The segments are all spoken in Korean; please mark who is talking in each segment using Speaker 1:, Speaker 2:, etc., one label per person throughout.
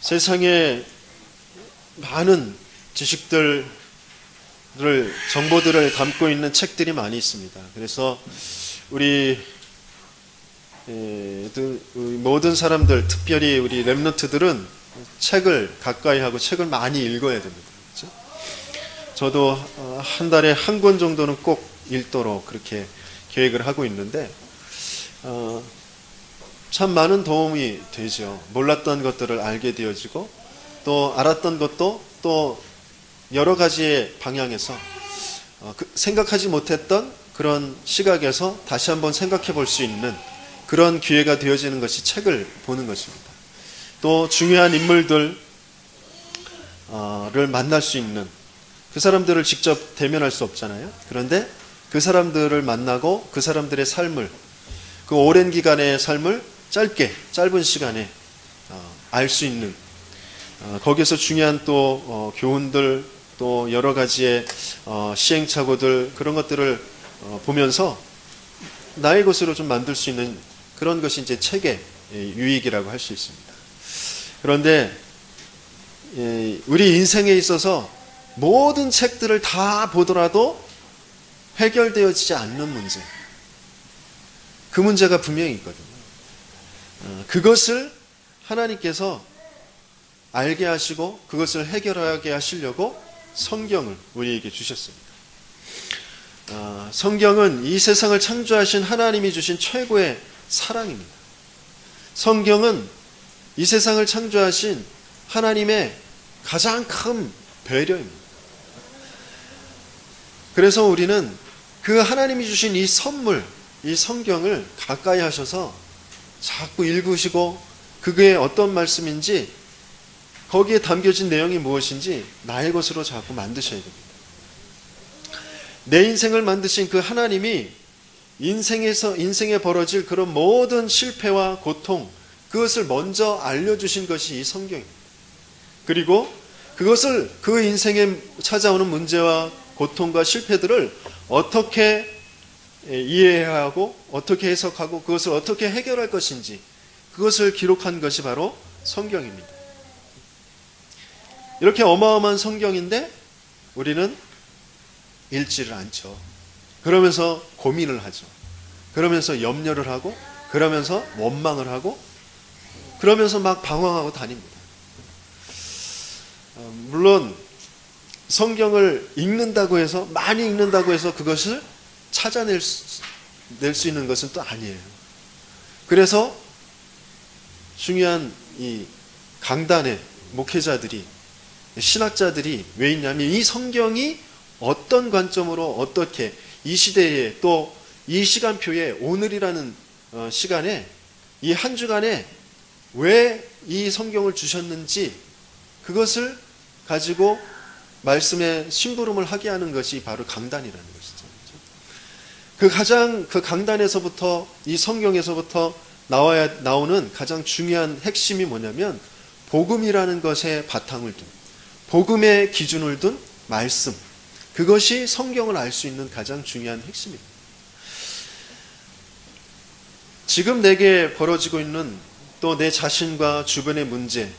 Speaker 1: 세상에 많은 지식들을, 정보들을 담고 있는 책들이 많이 있습니다. 그래서 우리 모든 사람들, 특별히 우리 렘넌트들은 책을 가까이 하고 책을 많이 읽어야 됩니다. 그렇죠? 저도 한 달에 한 권 정도는 꼭 읽도록 그렇게 계획을 하고 있는데 참 많은 도움이 되죠. 몰랐던 것들을 알게 되어지고 또 알았던 것도 또 여러 가지의 방향에서 생각하지 못했던 그런 시각에서 다시 한번 생각해 볼 수 있는 그런 기회가 되어지는 것이 책을 보는 것입니다. 또 중요한 인물들을 만날 수 있는, 그 사람들을 직접 대면할 수 없잖아요. 그런데 그 사람들을 만나고 그 사람들의 삶을, 그 오랜 기간의 삶을 짧은 시간에 알 수 있는, 거기서 중요한 또 교훈들, 또 여러 가지의 시행착오들, 그런 것들을 보면서 나의 것으로 좀 만들 수 있는 그런 것이 이제 책의 유익이라고 할 수 있습니다. 그런데 우리 인생에 있어서 모든 책들을 다 보더라도 해결되어지지 않는 문제, 그 문제가 분명히 있거든요. 그것을 하나님께서 알게 하시고 그것을 해결하게 하시려고 성경을 우리에게 주셨습니다. 성경은 이 세상을 창조하신 하나님이 주신 최고의 사랑입니다. 성경은 이 세상을 창조하신 하나님의 가장 큰 배려입니다. 그래서 우리는 그 하나님이 주신 이 선물, 이 성경을 가까이 하셔서 자꾸 읽으시고 그게 어떤 말씀인지, 거기에 담겨진 내용이 무엇인지 나의 것으로 자꾸 만드셔야 됩니다. 내 인생을 만드신 그 하나님이 인생에 벌어질 그런 모든 실패와 고통, 그것을 먼저 알려주신 것이 이 성경입니다. 그리고 그것을, 그 인생에 찾아오는 문제와 고통과 실패들을 어떻게 이해해야 하고 어떻게 해석하고 그것을 어떻게 해결할 것인지, 그것을 기록한 것이 바로 성경입니다. 이렇게 어마어마한 성경인데 우리는 읽지를 않죠. 그러면서 고민을 하죠. 그러면서 염려를 하고, 그러면서 원망을 하고, 그러면서 막 방황하고 다닙니다. 물론 성경을 읽는다고 해서, 많이 읽는다고 해서 그것을 찾아낼 수 있는 것은 또 아니에요. 그래서 중요한 이 강단의 목회자들이, 신학자들이 왜 있냐면, 이 성경이 어떤 관점으로 어떻게 이 시대에, 또 이 시간표에, 오늘이라는 시간에, 이 한 주간에 왜 이 성경을 주셨는지, 그것을 가지고 말씀에 심부름을 하게 하는 것이 바로 강단이라는 것이죠. 그 강단에서부터, 이 성경에서부터 나오는 가장 중요한 핵심이 뭐냐면, 복음이라는 것에 바탕을 둔, 복음의 기준을 둔 말씀, 그것이 성경을 알 수 있는 가장 중요한 핵심입니다. 지금 내게 벌어지고 있는 또 내 자신과 주변의 문제,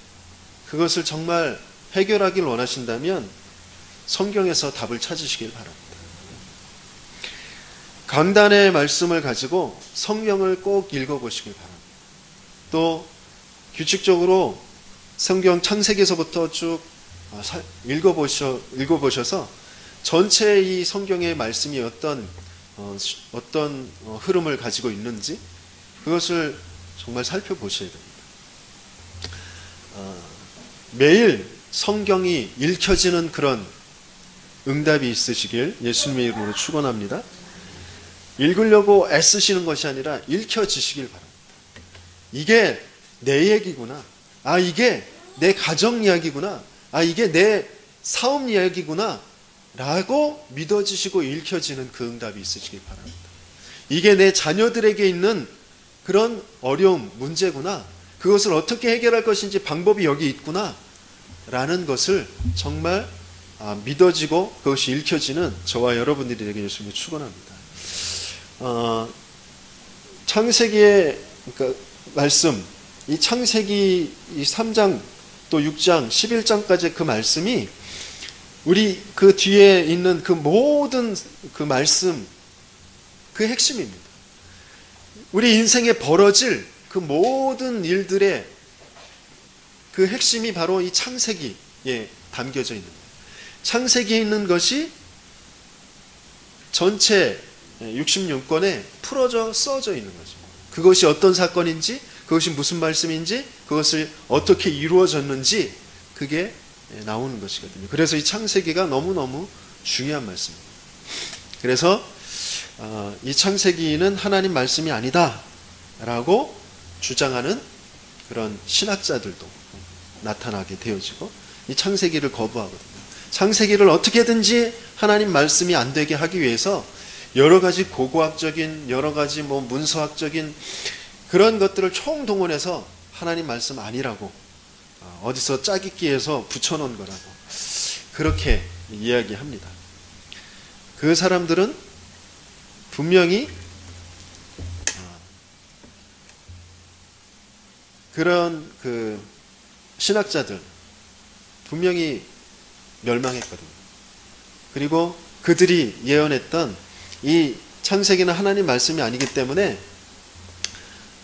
Speaker 1: 그것을 정말 해결하길 원하신다면 성경에서 답을 찾으시길 바랍니다. 강단의 말씀을 가지고 성경을 꼭 읽어보시길 바랍니다. 또 규칙적으로 성경 창세기에서부터 쭉 읽어보셔서 전체 이 성경의 말씀이 어떤 흐름을 가지고 있는지, 그것을 정말 살펴보셔야 됩니다. 매일 성경이 읽혀지는 그런 응답이 있으시길 예수님의 이름으로 축원합니다. 읽으려고 애쓰시는 것이 아니라 읽혀지시길 바랍니다. 이게 내 얘기구나, 이게 내 가정 이야기구나, 이게 내 사업 이야기구나 라고 믿어지시고 읽혀지는 그 응답이 있으시길 바랍니다. 이게 내 자녀들에게 있는 그런 어려움, 문제구나, 그것을 어떻게 해결할 것인지 방법이 여기 있구나 라는 것을 정말 믿어지고 그것이 읽혀지는 저와 여러분들이 되게 예수님을 축원합니다. 창세기의 말씀, 이 창세기 이 3장 또 6장, 11장까지 그 말씀이 우리 그 뒤에 있는 그 모든 그 말씀, 그 핵심입니다. 우리 인생에 벌어질 그 모든 일들의 그 핵심이 바로 이 창세기에 담겨져 있는 거예요. 창세기에 있는 것이 전체 66권에 풀어져 써져 있는 거죠. 그것이 어떤 사건인지, 그것이 무슨 말씀인지, 그것을 어떻게 이루어졌는지 그게 나오는 것이거든요. 그래서 이 창세기가 너무너무 중요한 말씀입니다. 그래서 이 창세기는 하나님 말씀이 아니다 라고 주장하는 그런 신학자들도 나타나게 되어지고, 이 창세기를 거부하거든요. 창세기를 어떻게든지 하나님 말씀이 안 되게 하기 위해서 여러 가지 고고학적인, 여러 가지 문서학적인 그런 것들을 총동원해서 하나님 말씀 아니라고, 어디서 짜깁기해서 붙여놓은 거라고 그렇게 이야기합니다. 그 사람들은 분명히 그런 그 신학자들 분명히 멸망했거든요. 그리고 그들이 예언했던 이 창세기는 하나님 말씀이 아니기 때문에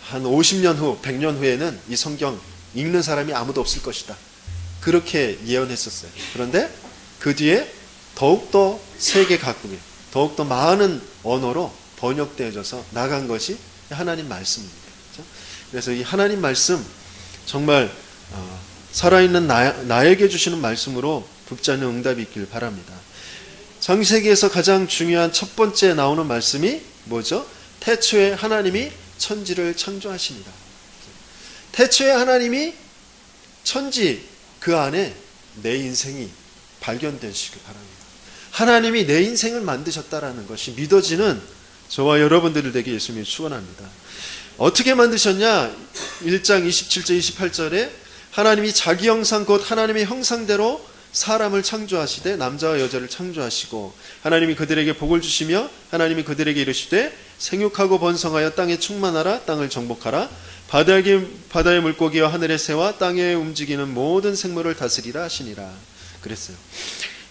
Speaker 1: 한 50년 후, 100년 후에는 이 성경 읽는 사람이 아무도 없을 것이다, 그렇게 예언했었어요. 그런데 그 뒤에 더욱더 세계 각국에 더욱더 많은 언어로 번역되어져서 나간 것이 하나님 말씀입니다. 그래서 이 하나님 말씀 정말 살아있는 나에게 주시는 말씀으로 붙지 않는 응답이 있길 바랍니다. 창세기에서 가장 중요한 첫 번째 나오는 말씀이 뭐죠? 태초에 하나님이 천지를 창조하십니다. 태초에 하나님이 천지 그 안에 내 인생이 발견되시길 바랍니다. 하나님이 내 인생을 만드셨다라는 것이 믿어지는 저와 여러분들 되게 예수님이 축원합니다. 어떻게 만드셨냐? 1장 27절 28절에 하나님이 자기 형상 곧 하나님의 형상대로 사람을 창조하시되 남자와 여자를 창조하시고 하나님이 그들에게 복을 주시며 하나님이 그들에게 이르시되 생육하고 번성하여 땅에 충만하라, 땅을 정복하라, 바다의 물고기와 하늘의 새와 땅에 움직이는 모든 생물을 다스리라 하시니라 그랬어요.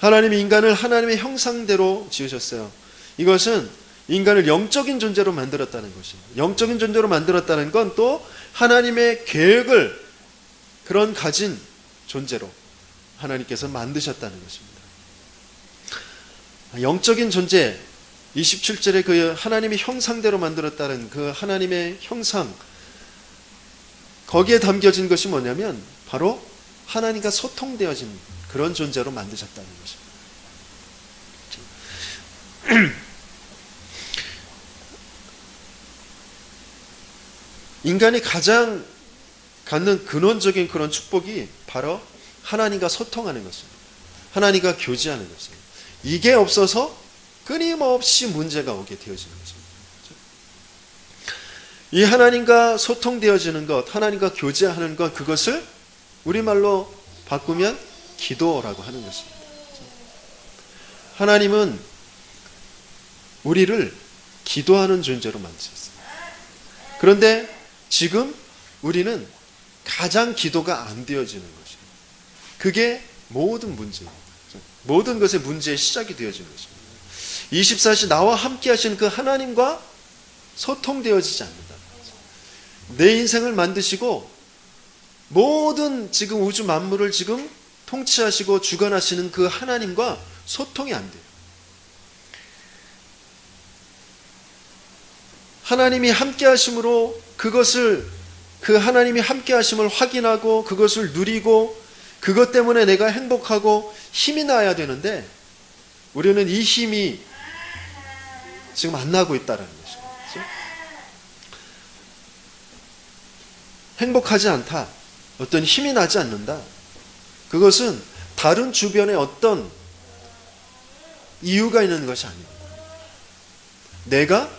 Speaker 1: 하나님이 인간을 하나님의 형상대로 지으셨어요. 이것은 인간을 영적인 존재로 만들었다는 것이에요. 영적인 존재로 만들었다는 건 또 하나님의 계획을 그런 가진 존재로 하나님께서 만드셨다는 것입니다. 영적인 존재, 27절에 그 하나님의 형상대로 만들었다는 그 하나님의 형상, 거기에 담겨진 것이 뭐냐면 바로 하나님과 소통되어진 그런 존재로 만드셨다는 것입니다. 인간이 가장 갖는 근원적인 그런 축복이 바로 하나님과 소통하는 것입니다. 하나님과 교제하는 것입니다. 이게 없어서 끊임없이 문제가 오게 되어지는 것입니다. 이 하나님과 소통되어지는 것, 하나님과 교제하는 것, 그것을 우리말로 바꾸면 기도라고 하는 것입니다. 하나님은 우리를 기도하는 존재로 만드셨어요. 그런데 지금 우리는 가장 기도가 안 되어지는 것이에요. 그게 모든 문제예요. 모든 것의 문제의 시작이 되어지는 것입니다. 24시 나와 함께 하시는 그 하나님과 소통되어지지 않는다. 내 인생을 만드시고 모든 지금 우주 만물을 지금 통치하시고 주관하시는 그 하나님과 소통이 안 돼요. 하나님이 함께 하심으로 그것을, 그 하나님이 함께 하심을 확인하고 그것을 누리고 그것 때문에 내가 행복하고 힘이 나야 되는데 우리는 이 힘이 지금 안 나고 있다는 것이죠. 행복하지 않다, 어떤 힘이 나지 않는다, 그것은 다른 주변에 어떤 이유가 있는 것이 아닙니다. 내가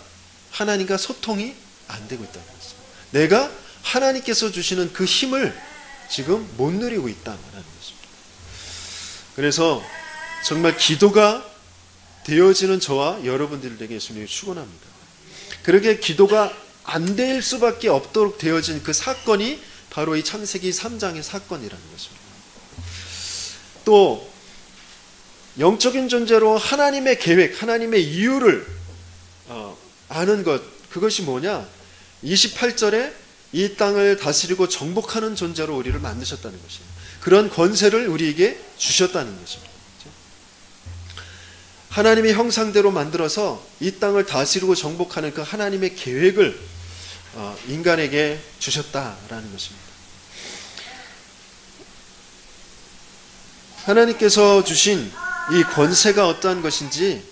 Speaker 1: 하나님과 소통이 안 되고 있다는 것입니다. 내가 하나님께서 주시는 그 힘을 지금 못 누리고 있다는 것입니다. 그래서 정말 기도가 되어지는 저와 여러분들에게 예수님이 축원합니다. 그렇게 기도가 안 될 수밖에 없도록 되어진 그 사건이 바로 이 창세기 3장의 사건이라는 것입니다. 또 영적인 존재로 하나님의 계획, 하나님의 이유를 아는 것, 그것이 뭐냐? 28절에 이 땅을 다스리고 정복하는 존재로 우리를 만드셨다는 것이에요. 그런 권세를 우리에게 주셨다는 것입니다. 하나님의 형상대로 만들어서 이 땅을 다스리고 정복하는 그 하나님의 계획을 인간에게 주셨다라는 것입니다. 하나님께서 주신 이 권세가 어떠한 것인지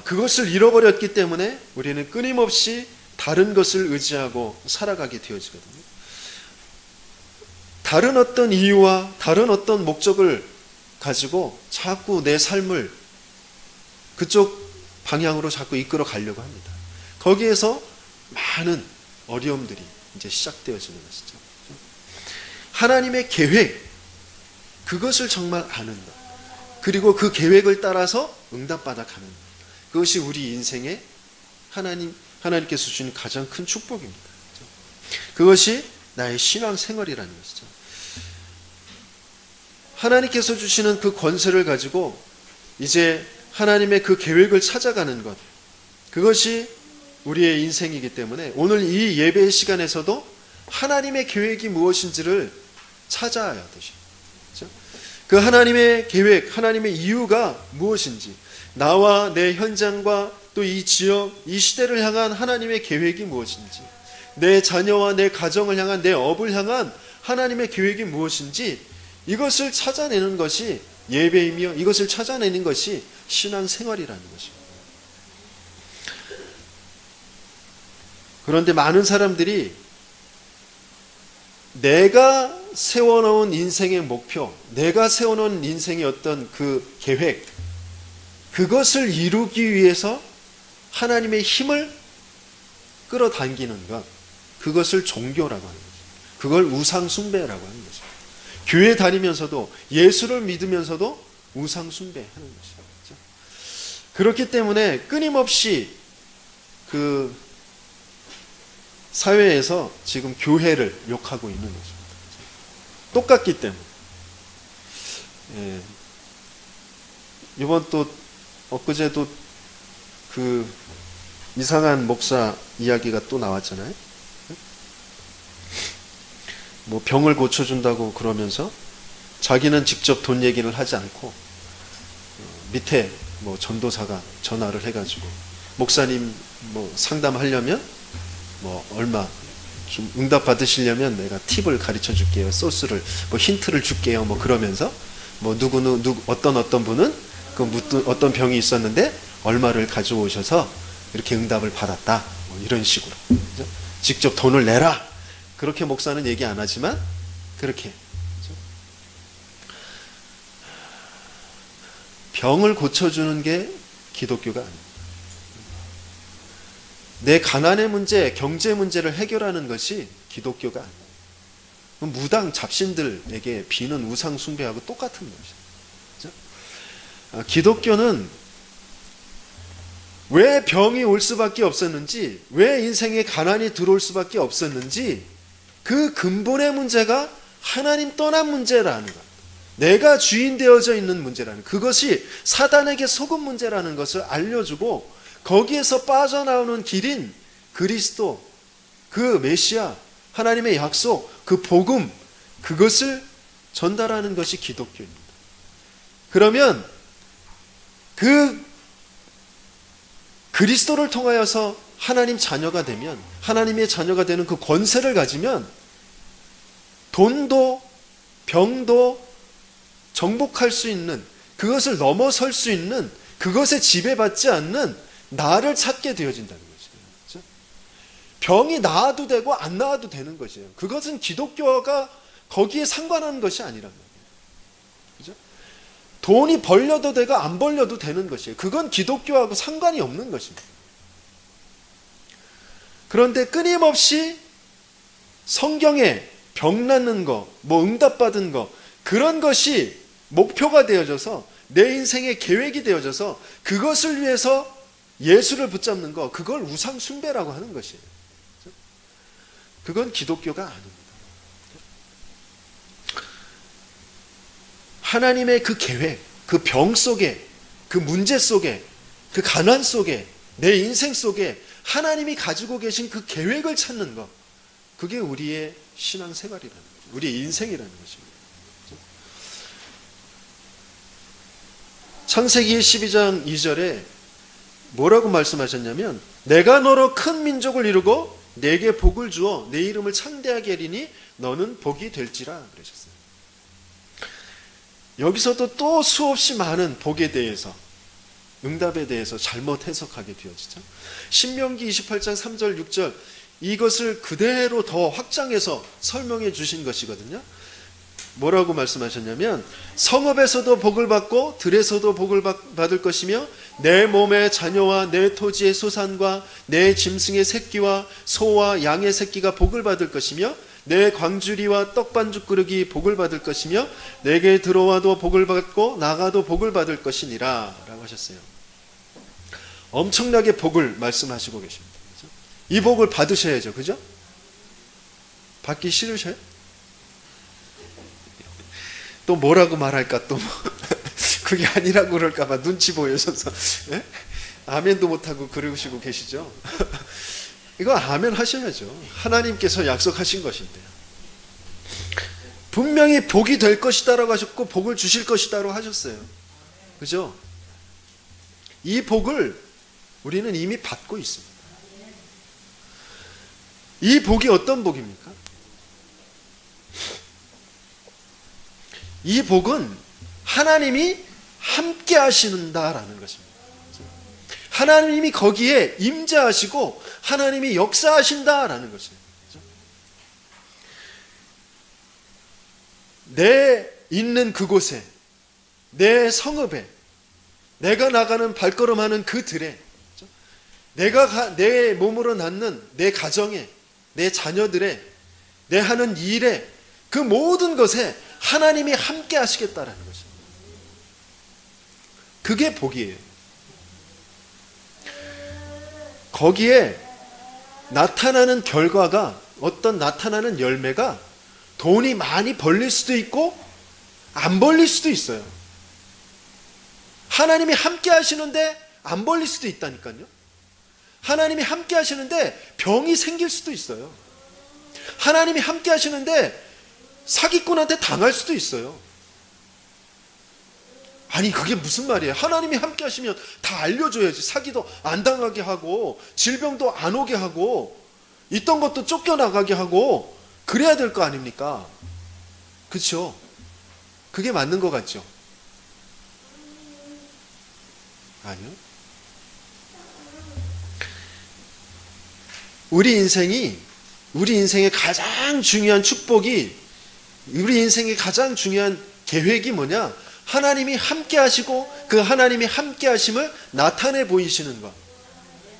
Speaker 1: 그것을 잃어버렸기 때문에 우리는 끊임없이 다른 것을 의지하고 살아가게 되어지거든요. 다른 어떤 이유와 다른 어떤 목적을 가지고 자꾸 내 삶을 그쪽 방향으로 자꾸 이끌어 가려고 합니다. 거기에서 많은 어려움들이 이제 시작되어지는 것이죠. 하나님의 계획, 그것을 정말 아는 것, 그리고 그 계획을 따라서 응답받아 가는 것, 그것이 우리 인생의 하나님께서 주신 가장 큰 축복입니다. 그것이 나의 신앙 생활이라는 것이죠. 하나님께서 주시는 그 권세를 가지고 이제 하나님의 그 계획을 찾아가는 것, 그것이 우리의 인생이기 때문에 오늘 이 예배의 시간에서도 하나님의 계획이 무엇인지를 찾아야 되죠. 그 하나님의 계획, 하나님의 이유가 무엇인지, 나와 내 현장과 또 이 지역, 이 시대를 향한 하나님의 계획이 무엇인지, 내 자녀와 내 가정을 향한, 내 업을 향한 하나님의 계획이 무엇인지, 이것을 찾아내는 것이 예배이며 이것을 찾아내는 것이 신앙생활이라는 것입니다. 그런데 많은 사람들이 내가 세워놓은 인생의 목표, 내가 세워놓은 인생의 어떤 그 계획, 그것을 이루기 위해서 하나님의 힘을 끌어당기는 것, 그것을 종교라고 하는 거죠. 그걸 우상숭배라고 하는 거죠. 교회 다니면서도, 예수를 믿으면서도 우상숭배하는 것이죠. 그렇기 때문에 끊임없이 그 사회에서 지금 교회를 욕하고 있는 것입니다. 똑같기 때문에. 이번 또 엊그제도 그 이상한 목사 이야기가 또 나왔잖아요. 뭐 병을 고쳐준다고 그러면서 자기는 직접 돈 얘기를 하지 않고 밑에 뭐 전도사가 전화를 해가지고 목사님 뭐 상담하려면 뭐 얼마 좀 응답 받으시려면 내가 팁을 가르쳐 줄게요, 소스를 뭐 힌트를 줄게요, 뭐 그러면서 뭐 어떤 분은 그 어떤 병이 있었는데 얼마를 가져오셔서 이렇게 응답을 받았다, 뭐 이런 식으로. 그렇죠? 직접 돈을 내라, 그렇게 목사는 얘기 안 하지만 그렇게. 그렇죠? 병을 고쳐주는 게 기독교가 아닙니다. 내 가난의 문제, 경제 문제를 해결하는 것이 기독교가 아닙니다. 무당 잡신들에게 비는 우상 숭배하고 똑같은 것이죠. 그렇죠? 기독교는 왜 병이 올 수밖에 없었는지, 왜 인생에 가난이 들어올 수밖에 없었는지, 그 근본의 문제가 하나님 떠난 문제라는 것, 내가 주인 되어져 있는 문제라는 것, 그것이 사단에게 속은 문제라는 것을 알려주고 거기에서 빠져나오는 길인 그리스도, 그 메시아, 하나님의 약속, 그 복음, 그것을 전달하는 것이 기독교입니다. 그러면 그 그리스도를 통하여서 하나님 자녀가 되면, 하나님의 자녀가 되는 그 권세를 가지면 돈도 병도 정복할 수 있는, 그것을 넘어설 수 있는, 그것에 지배받지 않는 나를 찾게 되어진다는 것이에요. 그렇죠? 병이 나아도 되고 안 나아도 되는 것이에요. 그것은 기독교가 거기에 상관하는 것이 아니란 말이에요. 그렇죠? 돈이 벌려도 되고 안 벌려도 되는 것이에요. 그건 기독교하고 상관이 없는 것입니다. 그런데 끊임없이 성경에 병 낫는 거, 뭐 응답받은 거, 그런 것이 목표가 되어져서 내 인생의 계획이 되어져서 그것을 위해서 예수를 붙잡는 거, 그걸 우상 숭배라고 하는 것이에요. 그건 기독교가 아닙니다. 하나님의 그 계획, 그 병 속에, 그 문제 속에, 그 가난 속에, 내 인생 속에 하나님이 가지고 계신 그 계획을 찾는 것, 그게 우리의 신앙생활이라는 거죠. 우리의 인생이라는 것입니다. 창세기 12장 2절에 뭐라고 말씀하셨냐면, 내가 너로 큰 민족을 이루고 내게 복을 주어 내 이름을 창대하게 하리니 너는 복이 될지라 그러셨어요. 여기서도 또 수없이 많은 복에 대해서, 응답에 대해서 잘못 해석하게 되어지죠. 신명기 28장 3절 6절 이것을 그대로 더 확장해서 설명해 주신 것이거든요. 뭐라고 말씀하셨냐면, 성읍에서도 복을 받고 들에서도 복을 받을 것이며 내 몸의 자녀와 내 토지의 소산과 내 짐승의 새끼와 소와 양의 새끼가 복을 받을 것이며 내 광주리와 떡반죽 그릇이 복을 받을 것이며 내게 들어와도 복을 받고 나가도 복을 받을 것이니라 라고 하셨어요. 엄청나게 복을 말씀하시고 계십니다. 그죠? 이 복을 받으셔야죠. 그죠? 받기 싫으셔요? 또 뭐라고 말할까, 또 그게 아니라고 그럴까 봐 눈치 보여서 예? 아멘도 못하고 그러시고 계시죠. 이거 아멘 하셔야죠. 하나님께서 약속하신 것인데요. 분명히 복이 될 것이다 라고 하셨고 복을 주실 것이다 라고 하셨어요. 그죠? 이 복을 우리는 이미 받고 있습니다. 이 복이 어떤 복입니까? 이 복은 하나님이 함께 하신다라는 것입니다. 하나님이 거기에 임재하시고 하나님이 역사하신다라는 것이에요. 내 있는 그곳에, 내 성읍에, 내가 나가는 발걸음하는 그 들에, 내가 내 몸으로 낳는 내 가정에, 내 자녀들에, 내 하는 일에, 그 모든 것에 하나님이 함께 하시겠다라는 것입니다. 그게 복이에요. 거기에 나타나는 결과가, 어떤 나타나는 열매가 돈이 많이 벌릴 수도 있고 안 벌릴 수도 있어요. 하나님이 함께 하시는데 안 벌릴 수도 있다니까요. 하나님이 함께 하시는데 병이 생길 수도 있어요. 하나님이 함께 하시는데 사기꾼한테 당할 수도 있어요. 아니 그게 무슨 말이에요? 하나님이 함께 하시면 다 알려줘야지. 사기도 안 당하게 하고 질병도 안 오게 하고 있던 것도 쫓겨나가게 하고 그래야 될 거 아닙니까? 그렇죠? 그게 맞는 것 같죠? 아니요. 우리 인생의 가장 중요한 축복이, 우리 인생의 가장 중요한 계획이 뭐냐? 하나님이 함께 하시고 그 하나님이 함께 하심을 나타내 보이시는 것.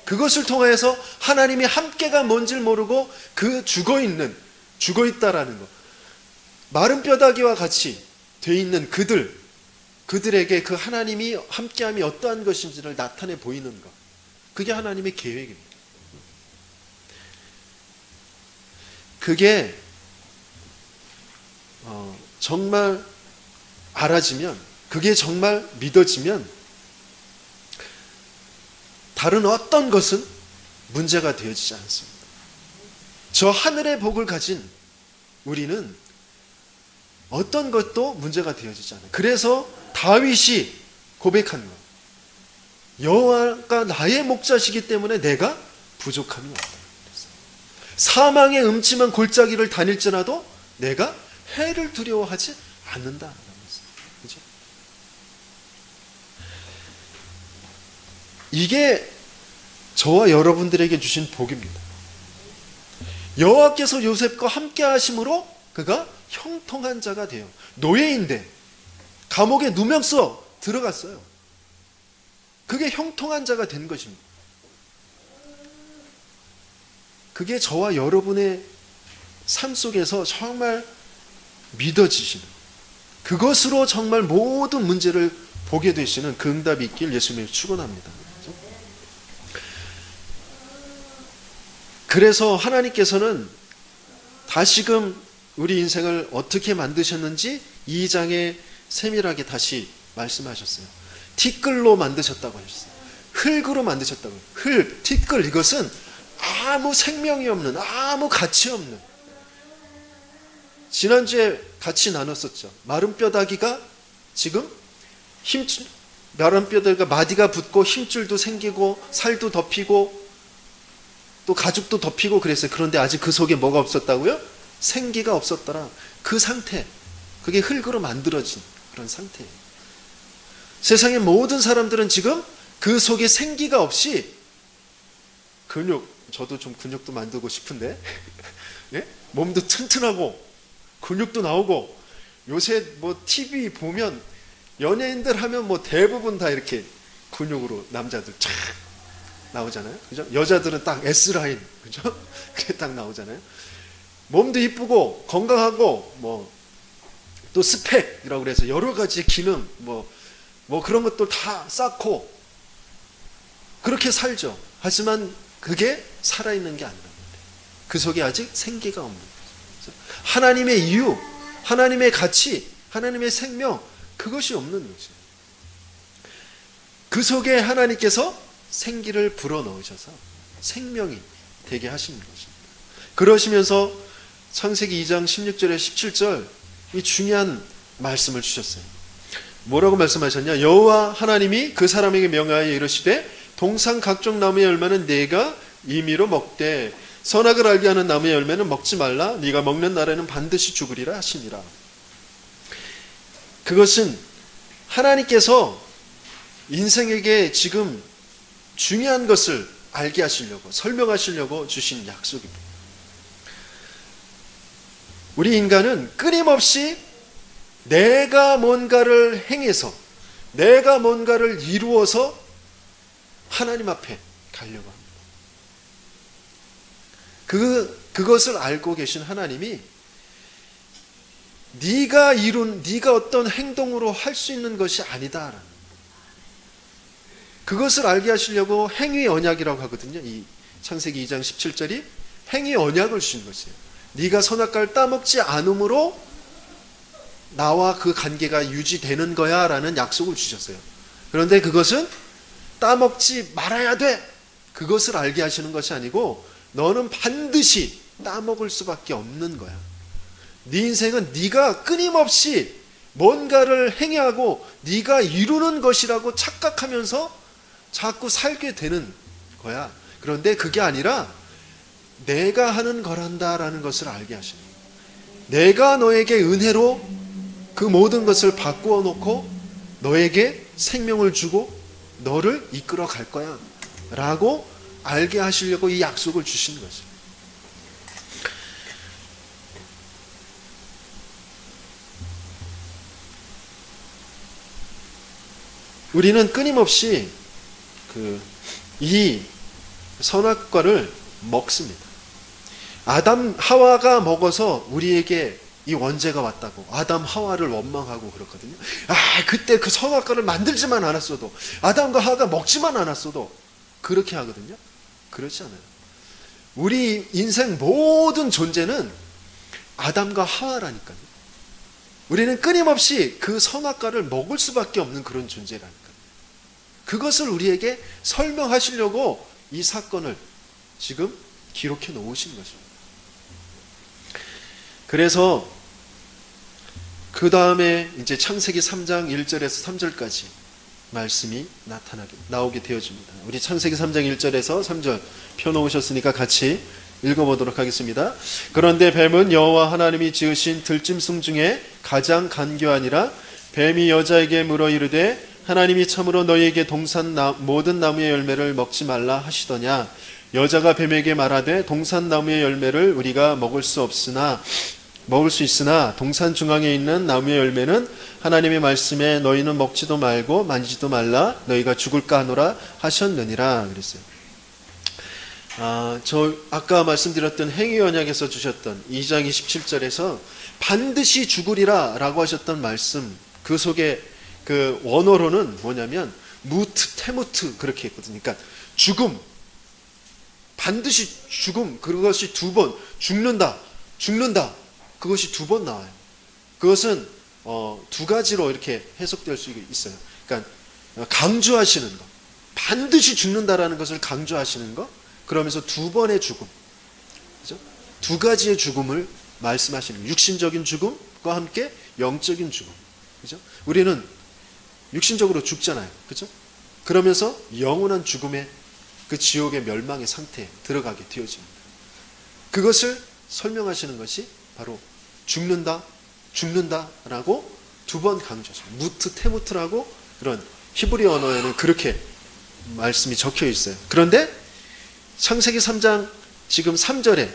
Speaker 1: 그것을 통해서 하나님이 함께가 뭔지를 모르고 그 죽어 있다라는 것. 마른 뼈다귀와 같이 돼 있는 그들에게 그 하나님이 함께함이 어떠한 것인지를 나타내 보이는 것. 그게 하나님의 계획입니다. 그게 정말 알아지면, 그게 정말 믿어지면 다른 어떤 것은 문제가 되어지지 않습니다. 저 하늘의 복을 가진 우리는 어떤 것도 문제가 되어지지 않아요. 그래서 다윗이 고백한 것, 여호와가 나의 목자시기 때문에 내가 부족함이 없다. 사망의 음침한 골짜기를 다닐지라도 내가 해를 두려워하지 않는다. 그죠? 이게 저와 여러분들에게 주신 복입니다. 여호와께서 요셉과 함께 하심으로 그가 형통한 자가 돼요. 노예인데 감옥에 누명써 들어갔어요. 그게 형통한 자가 된 것입니다. 그게 저와 여러분의 삶 속에서 정말 믿어지시는, 그것으로 정말 모든 문제를 보게 되시는 그 응답이 있길 예수님이 축원합니다. 그래서 하나님께서는 다시금 우리 인생을 어떻게 만드셨는지 2장의 세밀하게 다시 말씀하셨어요. 티끌로 만드셨다고 하셨어요. 흙으로 만드셨다고. 흙, 티끌, 이것은 아무 생명이 없는, 아무 가치 없는. 지난주에 같이 나눴었죠. 마른 뼈다귀가 지금 마른 뼈다귀가 마디가 붙고 힘줄도 생기고 살도 덮이고 또 가죽도 덮이고 그랬어요. 그런데 아직 그 속에 뭐가 없었다고요? 생기가 없었더라. 그 상태, 그게 흙으로 만들어진 그런 상태예요. 세상의 모든 사람들은 지금 그 속에 생기가 없이 근육, 저도 좀 근육도 만들고 싶은데 네? 몸도 튼튼하고 근육도 나오고, 요새 뭐 TV 보면 연예인들 하면 뭐 대부분 다 이렇게 근육으로 남자들 쫙 나오잖아요. 그죠? 여자들은 딱 S라인, 그죠? 그게 딱 나오잖아요. 몸도 이쁘고 건강하고 뭐 또 스펙이라고 그래서 여러 가지 기능 뭐 그런 것들 다 쌓고 그렇게 살죠. 하지만 그게 살아있는 게 아니란 말이에요. 그 속에 아직 생기가 없는 거죠. 하나님의 이유, 하나님의 가치, 하나님의 생명, 그것이 없는 거죠. 그 속에 하나님께서 생기를 불어넣으셔서 생명이 되게 하시는 것입니다. 그러시면서 창세기 2장 16절에 17절 이 중요한 말씀을 주셨어요. 뭐라고 말씀하셨냐? 여호와 하나님이 그 사람에게 명하여 이르시되 동산 각종 나무의 열매는 네가 임의로 먹되 선악을 알게 하는 나무의 열매는 먹지 말라. 네가 먹는 날에는 반드시 죽으리라 하시니라. 그것은 하나님께서 인생에게 지금 중요한 것을 알게 하시려고, 설명하시려고 주신 약속입니다. 우리 인간은 끊임없이 내가 뭔가를 행해서, 내가 뭔가를 이루어서 하나님 앞에 가려고 합니다. 그것을 알고 계신 하나님이 네가 어떤 행동으로 할 수 있는 것이 아니다라는, 그것을 알게 하시려고 행위 언약이라고 하거든요. 이 창세기 2장 17절이 행위 언약을 주신 것이에요. 네가 선악과를 따먹지 않음으로 나와 그 관계가 유지되는 거야 라는 약속을 주셨어요. 그런데 그것은 따먹지 말아야 돼, 그것을 알게 하시는 것이 아니고 너는 반드시 따먹을 수밖에 없는 거야. 네 인생은 네가 끊임없이 뭔가를 행하고 네가 이루는 것이라고 착각하면서 자꾸 살게 되는 거야. 그런데 그게 아니라 내가 하는 거란다라는 것을 알게 하시는 거예요. 내가 너에게 은혜로 그 모든 것을 바꾸어 놓고 너에게 생명을 주고 너를 이끌어 갈 거야 라고 알게 하시려고 이 약속을 주신 거죠. 우리는 끊임없이 이 선악과를 먹습니다. 아담 하와가 먹어서 우리에게 이 원죄가 왔다고 아담 하와를 원망하고 그렇거든요. 그때 그 선악과를 만들지만 않았어도, 아담과 하와가 먹지만 않았어도 그렇게 하거든요. 그렇지 않아요. 우리 인생 모든 존재는 아담과 하와라니까요. 우리는 끊임없이 그 선악과를 먹을 수밖에 없는 그런 존재라니까요. 그것을 우리에게 설명하시려고 이 사건을 지금 기록해 놓으신 거죠. 그래서 그 다음에 이제 창세기 3장 1절에서 3절까지 말씀이 나오게 되어집니다. 우리 창세기 3장 1절에서 3절 펴놓으셨으니까 같이 읽어보도록 하겠습니다. 그런데 뱀은 여호와 하나님이 지으신 들짐승 중에 가장 간교하니라. 뱀이 여자에게 물어 이르되 하나님이 참으로 너희에게 동산 모든 나무의 열매를 먹지 말라 하시더냐. 여자가 뱀에게 말하되 동산 나무의 열매를 우리가 먹을 수 있으나 동산 중앙에 있는 나무의 열매는 하나님의 말씀에 너희는 먹지도 말고 만지지도 말라 너희가 죽을까 하노라 하셨느니라 그랬어요. 저 아까 말씀드렸던 행위 언약에서 주셨던 2장 27절에서 반드시 죽으리라 라고 하셨던 말씀, 그 속에 그 원어로는 뭐냐면 테무트 그렇게 했거든요. 그러니까 죽음, 반드시 죽음, 그것이 두 번, 죽는다 그것이 두 번 나와요. 그것은 두 가지로 이렇게 해석될 수 있어요. 그러니까 강조하시는 것, 반드시 죽는다라는 것을 강조하시는 것, 그러면서 두 번의 죽음, 그죠? 두 가지의 죽음을 말씀하시는 거예요. 육신적인 죽음과 함께 영적인 죽음, 그죠? 우리는 육신적으로 죽잖아요, 그죠? 그러면서 영원한 죽음의 그 지옥의 멸망의 상태에 들어가게 되어집니다. 그것을 설명하시는 것이 바로 죽는다라고 두 번 강조하죠. 무트 테무트라고 그런 히브리 언어에는 그렇게 말씀이 적혀 있어요. 그런데 창세기 3장 지금 3절에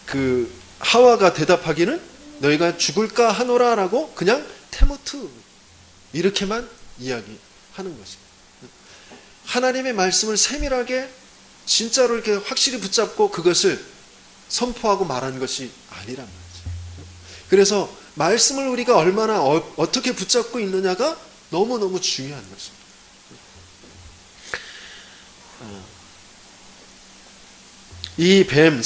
Speaker 1: 그 하와가 대답하기는 너희가 죽을까 하노라라고 그냥 테무트 이렇게만 이야기하는 것입니다. 하나님의 말씀을 세밀하게 진짜로 이렇게 확실히 붙잡고 그것을 선포하고 말하는 것이 아니란 말이죠. 그래서 말씀을 우리가 얼마나 어떻게 붙잡고 있느냐가 너무너무 중요한 것입니다. 이 뱀,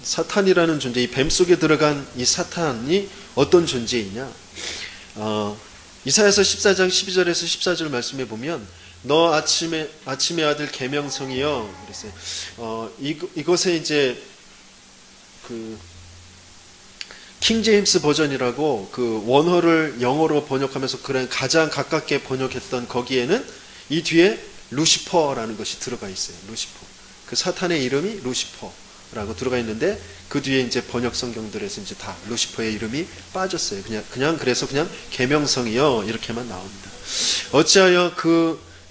Speaker 1: 사탄이라는 존재, 이 뱀 속에 들어간 이 사탄이 어떤 존재이냐? 이사야서 14장 12절에서 14절 말씀해 보면 너 아침의 아들 계명성이여 그랬어요. 이것에 이제 그 킹 제임스 버전이라고 그 원어를 영어로 번역하면서 그런 가장 가깝게 번역했던 거기에는 이 뒤에 루시퍼라는 것이 들어가 있어요. 루시퍼. 그 사탄의 이름이 루시퍼라고 들어가 있는데 그 뒤에 이제 번역 성경들에서 이제 다 루시퍼의 이름이 빠졌어요. 그래서 그냥 계명성이여 이렇게만 나옵니다. 어찌하여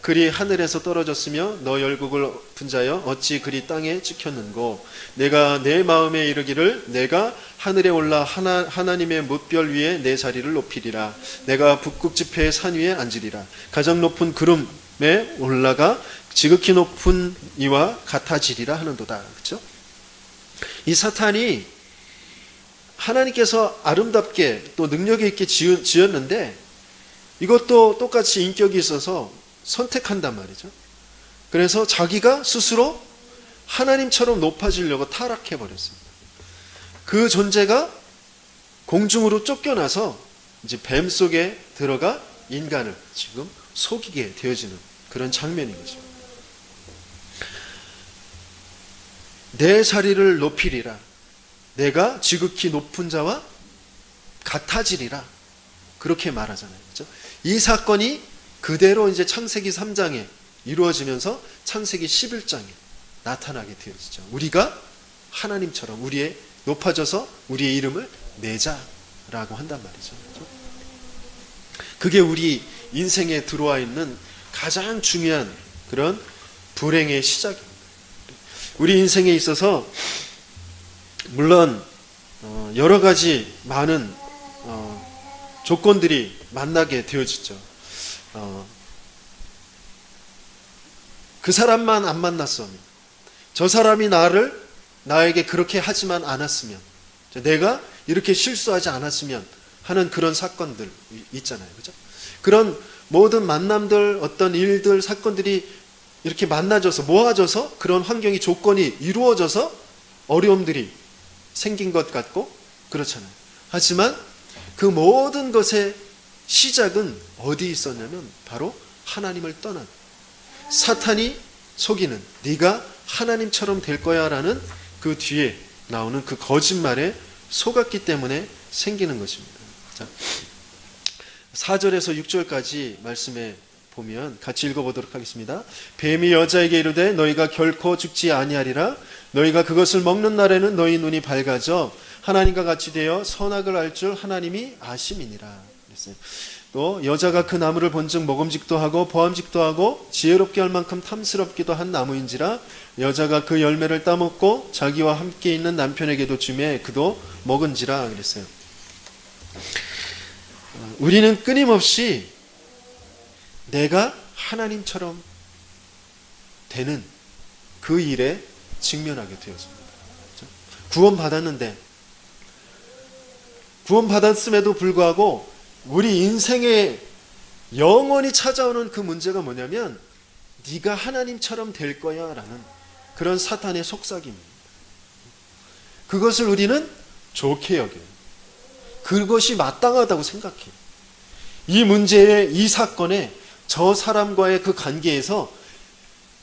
Speaker 1: 그리 하늘에서 떨어졌으며 너 열국을 엎은 자여 어찌 그리 땅에 찍혔는고 내가 내 마음에 이르기를 내가 하늘에 올라 하나님의 뭇별 위에 내 자리를 높이리라 내가 북극 지폐의 산 위에 앉으리라 가장 높은 구름에 올라가 지극히 높은 이와 같아지리라 하는도다. 그렇죠? 이 사탄이 하나님께서 아름답게 또 능력 있게 지었는데 이것도 똑같이 인격이 있어서 선택한단 말이죠. 그래서 자기가 스스로 하나님처럼 높아지려고 타락해버렸습니다. 그 존재가 공중으로 쫓겨나서 이제 뱀 속에 들어가 인간을 지금 속이게 되어지는 그런 장면인 거죠. 내 자리를 높이리라. 내가 지극히 높은 자와 같아지리라. 그렇게 말하잖아요. 그렇죠? 이 사건이 그대로 이제 창세기 3장에 이루어지면서 창세기 11장에 나타나게 되어지죠. 우리가 하나님처럼 우리의 높아져서 우리의 이름을 내자라고 한단 말이죠. 그렇죠? 그게 우리 인생에 들어와 있는 가장 중요한 그런 불행의 시작입니다. 우리 인생에 있어서 물론 여러 가지 많은 조건들이 만나게 되어지죠. 그 사람만 안 만났으면, 저 사람이 나에게 그렇게 하지만 않았으면, 내가 이렇게 실수하지 않았으면 하는 그런 사건들 있잖아요. 그죠? 그런 모든 만남들, 어떤 일들, 사건들이 이렇게 만나져서 모아져서 그런 환경이 조건이 이루어져서 어려움들이 생긴 것 같고 그렇잖아요. 하지만 그 모든 것의 시작은 어디 있었냐면 바로 하나님을 떠난 사탄이 속이는 네가 하나님처럼 될 거야 라는 그 뒤에 나오는 그 거짓말에 속았기 때문에 생기는 것입니다. 자, 4절에서 6절까지 말씀에 보면 같이 읽어보도록 하겠습니다. 뱀이 여자에게 이르되 너희가 결코 죽지 아니하리라. 너희가 그것을 먹는 날에는 너희 눈이 밝아져 하나님과 같이 되어 선악을 알 줄 하나님이 아심이니라. 그랬어요. 또 여자가 그 나무를 본즉 먹음직도 하고 보암직도 하고 지혜롭게 할 만큼 탐스럽기도 한 나무인지라. 여자가 그 열매를 따먹고 자기와 함께 있는 남편에게도 주매 그도 먹은지라. 그랬어요. 우리는 끊임없이 내가 하나님처럼 되는 그 일에 직면하게 되었습니다. 구원받았는데 구원받았음에도 불구하고 우리 인생에 영원히 찾아오는 그 문제가 뭐냐면 네가 하나님처럼 될 거야 라는 그런 사탄의 속삭임입니다. 그것을 우리는 좋게 여겨요. 그것이 마땅하다고 생각해요. 이 문제에, 이 사건에, 저 사람과의 그 관계에서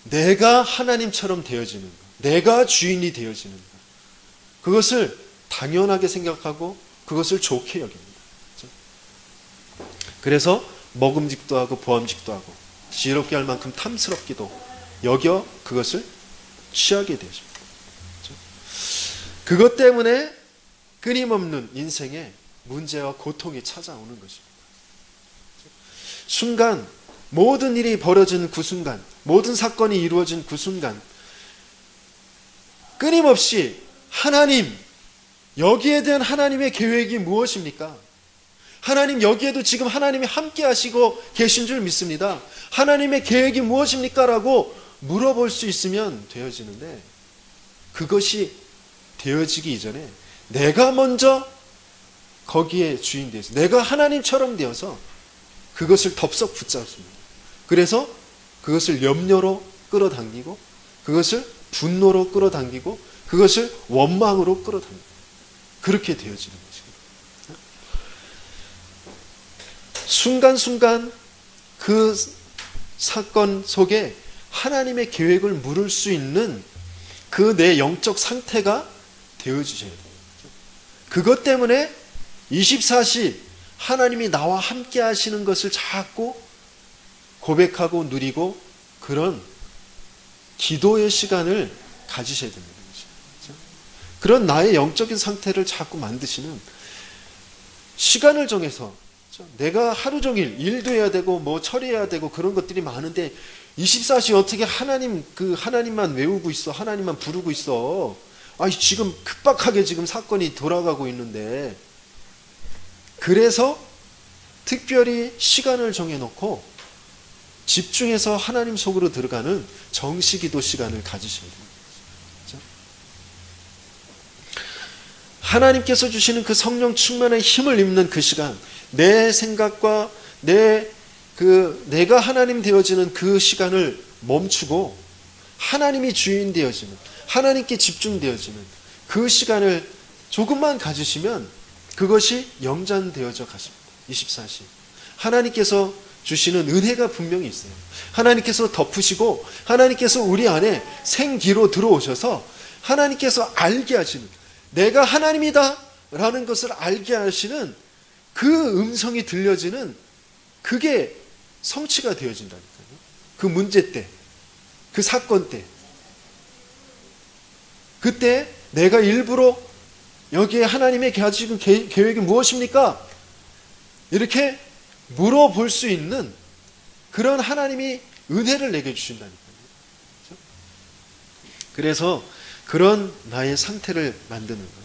Speaker 1: 내가 하나님처럼 되어지는 것, 내가 주인이 되어지는 것, 그것을 당연하게 생각하고 그것을 좋게 여깁니다. 그래서 먹음직도 하고 보암직도 하고 지혜롭게 할 만큼 탐스럽기도 여겨 그것을 취하게 되어집니다. 그것 때문에 끊임없는 인생에 문제와 고통이 찾아오는 것입니다. 순간, 모든 일이 벌어진 그 순간, 모든 사건이 이루어진 그 순간, 끊임없이 하나님, 여기에 대한 하나님의 계획이 무엇입니까? 하나님, 여기에도 지금 하나님이 함께 하시고 계신 줄 믿습니다. 하나님의 계획이 무엇입니까? 라고 물어볼 수 있으면 되어지는데, 그것이 되어지기 이전에 내가 먼저 거기에 주인 되어서, 내가 하나님처럼 되어서 그것을 덥석 붙잡습니다. 그래서 그것을 염려로 끌어당기고, 그것을 분노로 끌어당기고, 그것을 원망으로 끌어당기고, 그렇게 되어지는 것입니다. 순간순간 그 사건 속에 하나님의 계획을 물을 수 있는 그 내 영적 상태가 되어주셔야 돼요. 그것 때문에 24시 하나님이 나와 함께 하시는 것을 자꾸 고백하고 누리고 그런 기도의 시간을 가지셔야 됩니다. 그런 나의 영적인 상태를 자꾸 만드시는 시간을 정해서, 내가 하루 종일 일도 해야 되고 뭐 처리해야 되고 그런 것들이 많은데 24시 어떻게 하나님만 외우고 있어, 하나님만 부르고 있어. 지금 급박하게 지금 사건이 돌아가고 있는데, 그래서 특별히 시간을 정해놓고 집중해서 하나님 속으로 들어가는 정시기도 시간을 가지셔야 됩니다. 그렇죠? 하나님께서 주시는 그 성령 충만의 힘을 입는 그 시간, 내 생각과 내가 하나님 되어지는 그 시간을 멈추고 하나님이 주인 되어지는, 하나님께 집중되어지는 그 시간을 조금만 가지시면 그것이 영전되어져 가십니다. 24시. 하나님께서 주시는 은혜가 분명히 있어요. 하나님께서 덮으시고 하나님께서 우리 안에 생기로 들어오셔서 하나님께서 알게 하시는, 내가 하나님이다 라는 것을 알게 하시는 그 음성이 들려지는, 그게 성취가 되어진다니까요. 그 문제 때, 그 사건 때, 그때 내가 일부러 여기에 하나님의 가지고 계획이 무엇입니까? 이렇게 물어볼 수 있는 그런 하나님이 은혜를 내게 주신다니까요. 그래서 그런 나의 상태를 만드는 거예요.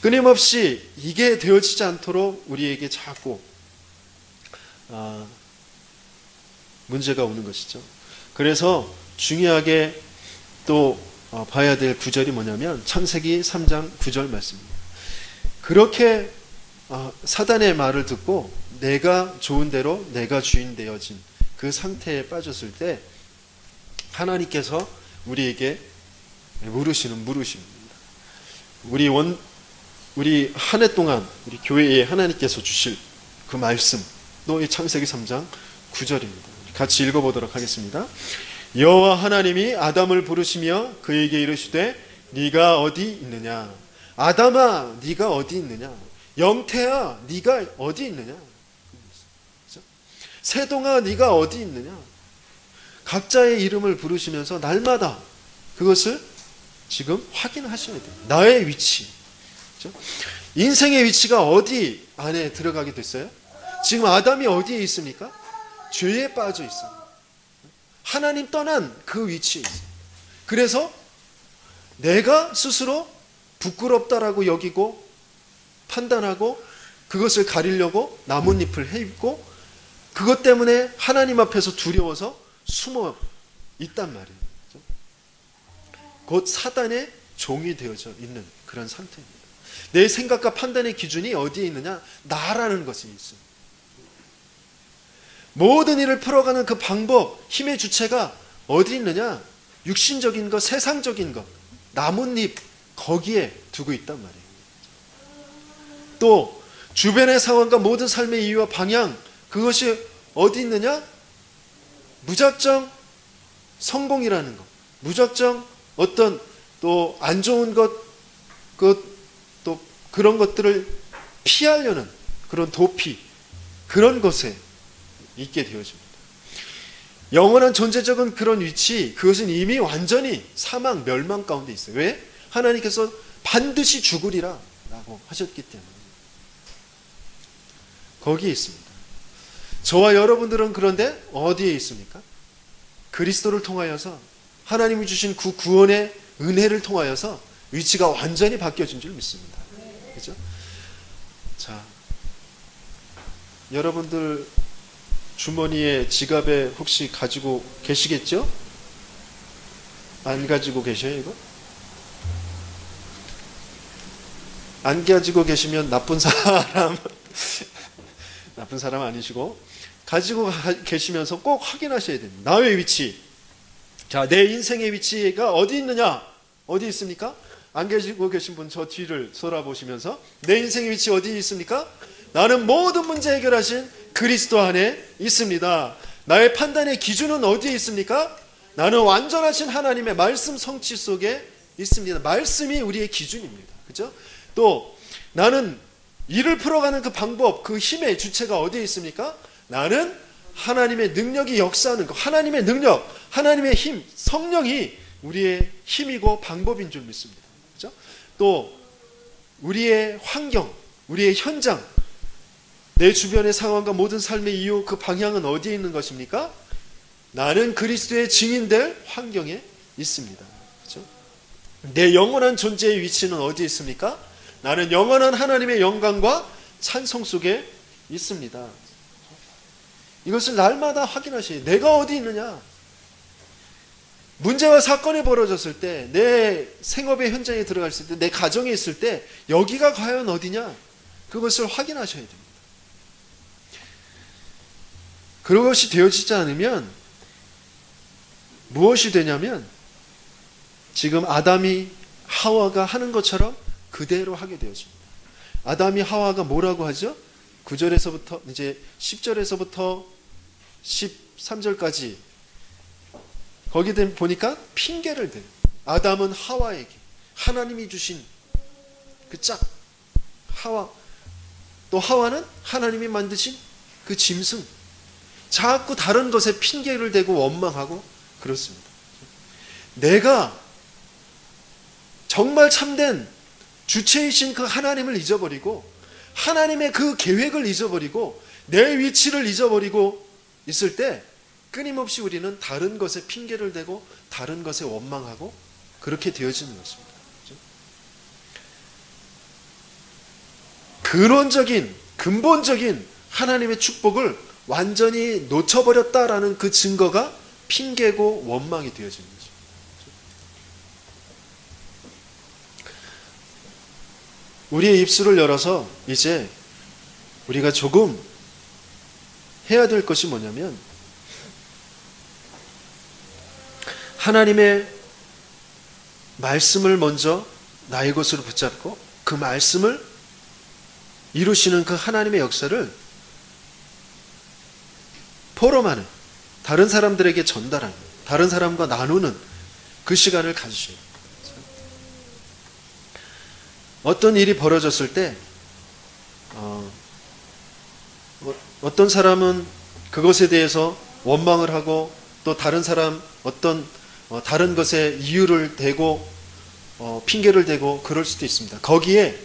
Speaker 1: 끊임없이 이게 되어지지 않도록 우리에게 자꾸 문제가 오는 것이죠. 그래서 중요하게 또 봐야 될 구절이 뭐냐면 창세기 3장 9절 말씀입니다. 그렇게 사단의 말을 듣고 내가 좋은 대로 내가 주인 되어진 그 상태에 빠졌을 때 하나님께서 우리에게 물으시는 물으심입니다. 우리 한 해 동안 우리 교회에 하나님께서 주실 그 말씀, 또 이 창세기 3장 9절입니다. 같이 읽어보도록 하겠습니다. 여호와 하나님이 아담을 부르시며 그에게 이르시되 네가 어디 있느냐? 아담아 네가 어디 있느냐? 영태야 네가 어디 있느냐? 새동아 네가 어디 있느냐? 각자의 이름을 부르시면서 날마다 그것을 지금 확인하셔야 돼요. 나의 위치, 인생의 위치가 어디 안에 들어가게 됐어요? 지금 아담이 어디에 있습니까? 죄에 빠져 있어요. 하나님 떠난 그 위치에 있어요. 그래서 내가 스스로 부끄럽다라고 여기고 판단하고 그것을 가리려고 나뭇잎을 해입고 그것 때문에 하나님 앞에서 두려워서 숨어 있단 말이에요. 곧 사단의 종이 되어져 있는 그런 상태입니다. 내 생각과 판단의 기준이 어디에 있느냐? 나라는 것이 있어요. 모든 일을 풀어가는 그 방법, 힘의 주체가 어디 있느냐? 육신적인 것, 세상적인 것, 나뭇잎 거기에 두고 있단 말이에요. 또 주변의 상황과 모든 삶의 이유와 방향, 그것이 어디 있느냐? 무작정 성공이라는 것, 무작정 어떤 또 안 좋은 것, 또 그런 것들을 피하려는 그런 도피, 그런 것에 있게 되어집니다. 영원한 존재적인 그런 위치, 그것은 이미 완전히 사망, 멸망 가운데 있어요. 왜? 하나님께서 반드시 죽으리라 라고 하셨기 때문에 거기에 있습니다. 저와 여러분들은 그런데 어디에 있습니까? 그리스도를 통하여서 하나님이 주신 그 구원의 은혜를 통하여서 위치가 완전히 바뀌어진 줄 믿습니다. 그죠? 자, 여러분들 주머니에 지갑에 혹시 가지고 계시겠죠? 안 가지고 계셔요, 이거? 안 가지고 계시면 나쁜 사람 아니시고, 가지고 계시면서 꼭 확인하셔야 됩니다. 나의 위치. 자, 내 인생의 위치가 어디 있느냐? 어디 있습니까? 안 가지고 계신 분 저 뒤를 돌아보시면서 내 인생의 위치 어디 있습니까? 나는 모든 문제 해결하신 그리스도 안에 있습니다. 나의 판단의 기준은 어디에 있습니까? 나는 완전하신 하나님의 말씀 성취 속에 있습니다. 말씀이 우리의 기준입니다. 그죠? 또 나는 일을 풀어가는 그 방법, 그 힘의 주체가 어디에 있습니까? 나는 하나님의 능력이 역사하는 것, 하나님의 능력, 하나님의 힘, 성령이 우리의 힘이고 방법인 줄 믿습니다. 그죠? 또 우리의 환경, 우리의 현장, 내 주변의 상황과 모든 삶의 이유, 그 방향은 어디에 있는 것입니까? 나는 그리스도의 증인될 환경에 있습니다. 그죠? 내 영원한 존재의 위치는 어디에 있습니까? 나는 영원한 하나님의 영광과 찬송 속에 있습니다. 이것을 날마다 확인하셔야 돼요. 내가 어디 있느냐? 문제와 사건이 벌어졌을 때, 내 생업의 현장에 들어갔을 때, 내 가정에 있을 때 여기가 과연 어디냐? 그것을 확인하셔야 됩니다. 그것이 되어지지 않으면 무엇이 되냐면 지금 아담이 하와가 하는 것처럼 그대로 하게 되어집니다. 아담이 하와가 뭐라고 하죠? 9절에서부터 이제 10절에서부터 13절까지 거기 보니까 핑계를 대요. 아담은 하와에게 하나님이 주신 그 짝 하와, 또 하와는 하나님이 만드신 그 짐승, 자꾸 다른 것에 핑계를 대고 원망하고 그렇습니다. 내가 정말 참된 주체이신 그 하나님을 잊어버리고 하나님의 그 계획을 잊어버리고 내 위치를 잊어버리고 있을 때 끊임없이 우리는 다른 것에 핑계를 대고 다른 것에 원망하고 그렇게 되어지는 것입니다. 근원적인 근본적인 하나님의 축복을 완전히 놓쳐버렸다라는 그 증거가 핑계고 원망이 되어지는 거죠. 우리의 입술을 열어서 이제 우리가 조금 해야 될 것이 뭐냐면 하나님의 말씀을 먼저 나의 것으로 붙잡고 그 말씀을 이루시는 그 하나님의 역사를 포럼하는, 다른 사람들에게 전달하는, 다른 사람과 나누는 그 시간을 가지셔야 됩니다. 어떤 일이 벌어졌을 때 어떤 사람은 그것에 대해서 원망을 하고 또 다른 사람 어떤 다른 것에 이유를 대고 핑계를 대고 그럴 수도 있습니다. 거기에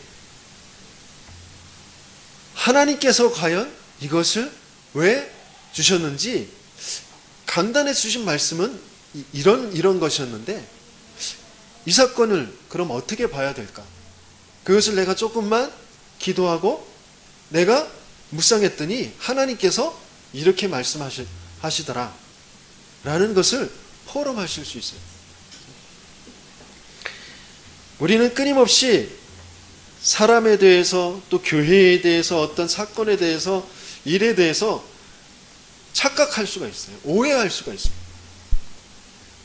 Speaker 1: 하나님께서 과연 이것을 왜 주셨는지 강단에 주신 말씀은 이런 것이었는데 이 사건을 그럼 어떻게 봐야 될까? 그것을 내가 조금만 기도하고 내가 묵상했더니 하나님께서 이렇게 말씀하시더라 라는 것을 포럼하실 수 있어요. 우리는 끊임없이 사람에 대해서 또 교회에 대해서 어떤 사건에 대해서 일에 대해서 착각할 수가 있어요. 오해할 수가 있습니다.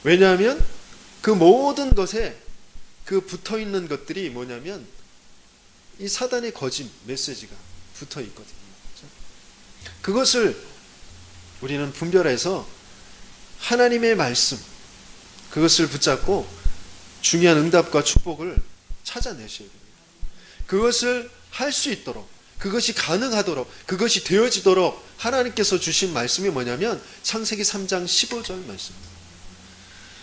Speaker 1: 왜냐하면 그 모든 것에 그 붙어있는 것들이 뭐냐면 이 사단의 거짓 메시지가 붙어 있거든요. 그것을 우리는 분별해서 하나님의 말씀, 그것을 붙잡고 중요한 응답과 축복을 찾아내셔야 됩니다. 그것을 할 수 있도록, 그것이 가능하도록, 그것이 되어지도록 하나님께서 주신 말씀이 뭐냐면 창세기 3장 15절 말씀입니다.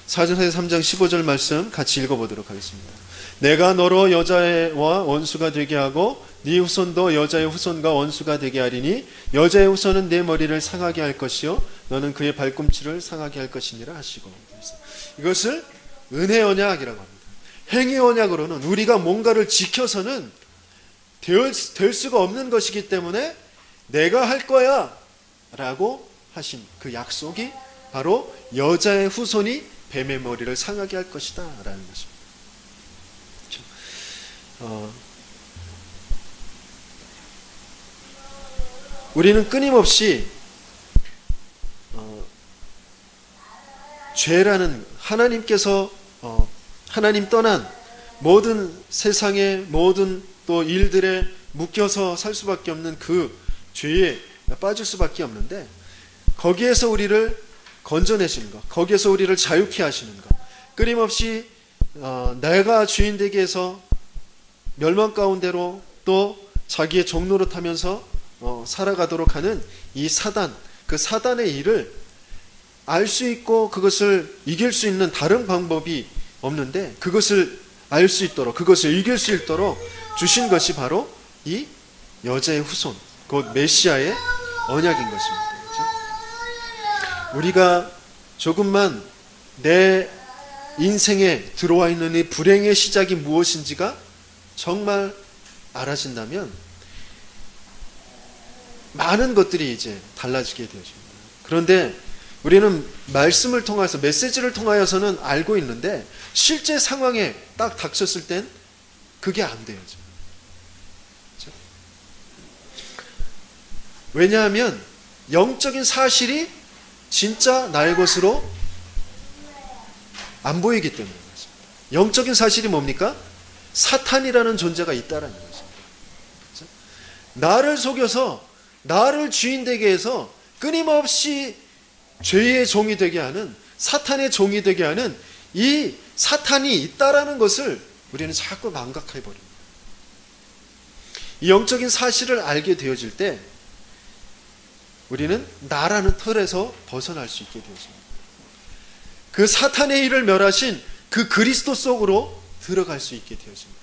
Speaker 1: 사전에 3장 15절 말씀 같이 읽어보도록 하겠습니다. 내가 너로 여자와 원수가 되게 하고 네 후손도 여자의 후손과 원수가 되게 하리니 여자의 후손은 내 머리를 상하게 할 것이요 너는 그의 발꿈치를 상하게 할 것이니라 하시고, 이것을 은혜 언약이라고 합니다. 행위 언약으로는 우리가 뭔가를 지켜서는 될 수가 없는 것이기 때문에 내가 할 거야 라고 하신 그 약속이 바로 여자의 후손이 뱀의 머리를 상하게 할 것이다 라는 것입니다. 우리는 끊임없이 죄라는 하나님께서 하나님 떠난 모든 세상의 모든 또 일들에 묶여서 살 수밖에 없는 그 죄에 빠질 수밖에 없는데, 거기에서 우리를 건져내시는 것, 거기에서 우리를 자유케 하시는 것, 끊임없이 내가 주인 되게 해서 멸망 가운데로 또 자기의 종로로 타면서 살아가도록 하는 이 사단, 그 사단의 일을 알 수 있고 그것을 이길 수 있는 다른 방법이 없는데, 그것을 알 수 있도록, 그것을 이길 수 있도록 주신 것이 바로 이 여자의 후손, 곧 메시아의 언약인 것입니다. 그렇죠? 우리가 조금만 내 인생에 들어와 있는 이 불행의 시작이 무엇인지가 정말 알아진다면 많은 것들이 이제 달라지게 되어집니다. 그런데 우리는 말씀을 통해서, 메시지를 통하여서는 알고 있는데 실제 상황에 딱 닥쳤을 땐 그게 안 돼요. 그렇죠? 왜냐하면 영적인 사실이 진짜 나의 것으로 안 보이기 때문인 것입니다. 영적인 사실이 뭡니까? 사탄이라는 존재가 있다라는 것입니다. 그렇죠? 나를 속여서 나를 주인 되게 해서 끊임없이 죄의 종이 되게 하는, 사탄의 종이 되게 하는 이 사탄이 있다라는 것을 우리는 자꾸 망각해 버립니다. 이 영적인 사실을 알게 되어질 때 우리는 나라는 틀에서 벗어날 수 있게 되어집니다. 그 사탄의 일을 멸하신 그 그리스도 속으로 들어갈 수 있게 되어집니다.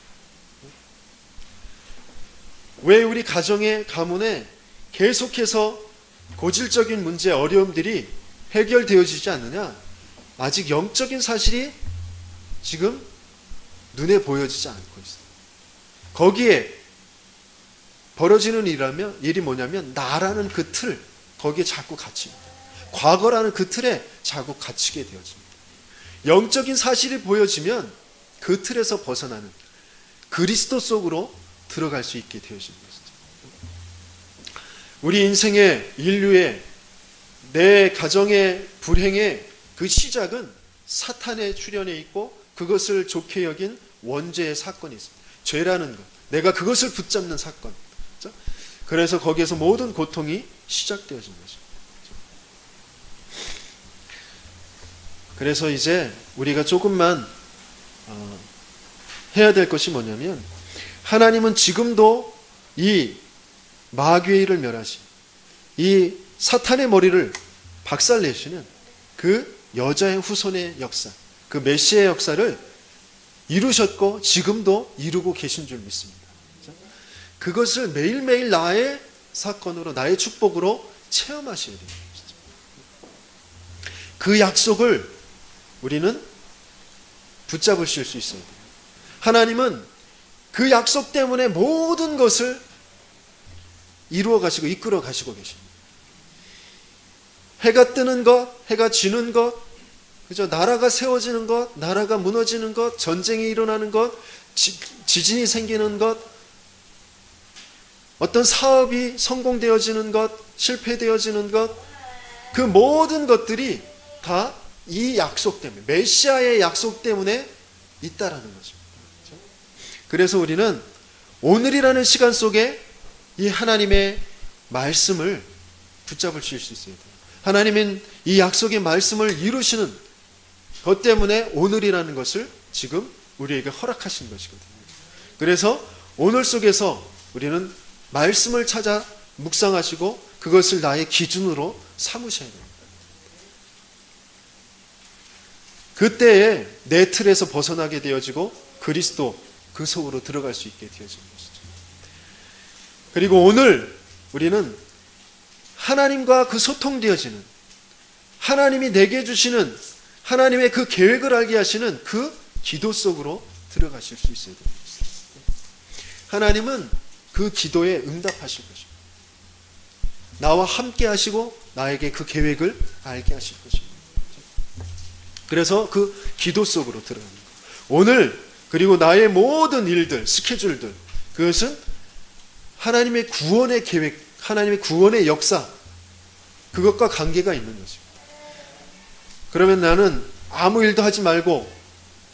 Speaker 1: 왜 우리 가정의 가문에 계속해서 고질적인 문제, 어려움들이 해결되어지지 않느냐? 아직 영적인 사실이 지금 눈에 보여지지 않고 있어요. 거기에 벌어지는 일이 뭐냐면 나라는 그 틀, 거기에 자꾸 갇힙니다. 과거라는 그 틀에 자꾸 갇히게 되어집니다. 영적인 사실이 보여지면 그 틀에서 벗어나는 그리스도 속으로 들어갈 수 있게 되어집니다. 우리 인생의, 인류의, 내 가정의 불행의 그 시작은 사탄의 출현에 있고 그것을 좋게 여긴 원죄의 사건이 있습니다. 죄라는 것, 내가 그것을 붙잡는 사건. 그렇죠? 그래서 거기에서 모든 고통이 시작되어진 거죠. 그래서 이제 우리가 조금만 해야 될 것이 뭐냐면, 하나님은 지금도 이 마귀의 일을 멸하시, 이 사탄의 머리를 박살내시는 그 여자의 후손의 역사, 그 메시아의 역사를 이루셨고 지금도 이루고 계신 줄 믿습니다. 그것을 매일매일 나의 사건으로, 나의 축복으로 체험하셔야 됩니다. 그 약속을 우리는 붙잡으실 수 있어야 돼요. 하나님은 그 약속 때문에 모든 것을 이루어 가시고 이끌어 가시고 계십니다. 해가 뜨는 것, 해가 지는 것, 그죠? 나라가 세워지는 것, 나라가 무너지는 것, 전쟁이 일어나는 것, 지진이 생기는 것, 어떤 사업이 성공되어지는 것, 실패되어지는 것, 그 모든 것들이 다 이 약속 때문에, 메시아의 약속 때문에 있다라는 것입니다. 그래서 우리는 오늘이라는 시간 속에 이 하나님의 말씀을 붙잡을 수 있어야 돼요. 하나님은 이 약속의 말씀을 이루시는 것 때문에 오늘이라는 것을 지금 우리에게 허락하신 것이거든요. 그래서 오늘 속에서 우리는 말씀을 찾아 묵상하시고 그것을 나의 기준으로 삼으셔야 됩니다. 그때에 내 틀에서 벗어나게 되어지고 그리스도 그 속으로 들어갈 수 있게 되어지는 것이죠. 그리고 오늘 우리는 하나님과 그 소통되어지는, 하나님이 내게 주시는 하나님의 그 계획을 알게 하시는 그 기도 속으로 들어가실 수 있어야 됩니다. 하나님은 그 기도에 응답하실 것입니다. 나와 함께 하시고 나에게 그 계획을 알게 하실 것입니다. 그래서 그 기도 속으로 들어가는 것. 오늘 그리고 나의 모든 일들, 스케줄들, 그것은 하나님의 구원의 계획, 하나님의 구원의 역사, 그것과 관계가 있는 것입니다. 그러면 나는 아무 일도 하지 말고